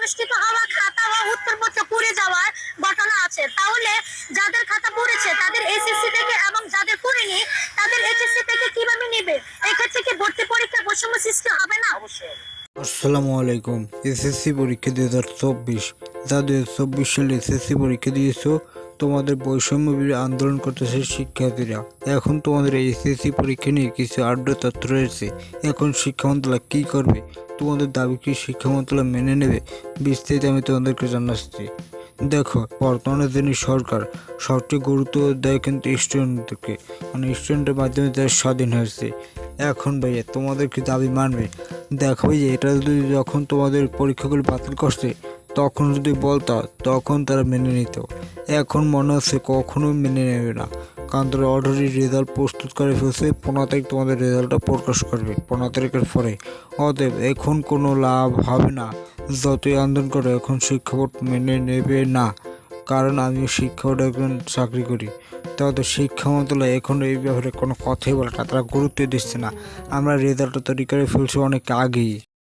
অনুষ্ঠিত হওয়া খাতা ও উত্তরপত্র পুড়ে যাওয়ার ঘটনা আছে, তাহলে যাদের খাতা পুড়েছে তাদের এসএসসি থেকে এবং যাদের পুড়েনি তাদের এইচএসসি থেকে কিভাবে নেবে? এক্ষেত্রে কি ভর্তি পরীক্ষা বৈষম্য সৃষ্টি হবে না? আসসালামু আলাইকুম। এসএসসি পরীক্ষা 2024, যা 2024 সালে এসএসসি পরীক্ষা দিয়েছো, তোমাদের বৈষম্য বিরোধী আন্দোলন করতেছে শিক্ষার্থীরা। এখন তোমাদের এই এসএসসি পরীক্ষা নিয়ে কিছু আড্ড তথ্য রয়েছে। এখন শিক্ষা মন্ত্রণালয় কী করবে? তোমাদের দাবি কি শিক্ষা মন্ত্রণালয় মেনে নেবে? বিস্তারিত আমি তোমাদেরকে জানাচ্ছি। দেখো, বর্তমানে যিনি সরকার সবচেয়ে গুরুত্ব দেয় কিন্তু স্টুডেন্টদেরকে, মানে স্টুডেন্টের মাধ্যমে দেশ স্বাধীন হয়েছে। এখন ভাইয়া তোমাদের কি দাবি মানবে? দেখো ভাইয়া, এটা যদি যখন তোমাদের পরীক্ষাগুলো বাতিল করছে তখন যদি বলতা তখন তারা মেনে নিত। এখন মনে হচ্ছে কখনোই মেনে নেবে না, কারণ তারা অলরেডি রেজাল্ট প্রস্তুত করে ফেলছে। 15 তারিখ তোমাদের রেজাল্টটা প্রকাশ করবে, 15 তারিখের পরে। অতএব এখন কোনো লাভ হবে না, যতই আন্দোলন করো এখন শিক্ষা বোর্ড মেনে নেবে না। কারণ আমি শিক্ষা বোর্ডে একজন চাকরি করি, তাহলে শিক্ষা মন্ত্রণালয় এখন এই ব্যাপারে কোনো কথাই বলে না, তারা গুরুত্ব দিচ্ছে না। আমরা রেজাল্টটা তৈরি করে ফেলছি অনেক আগেই।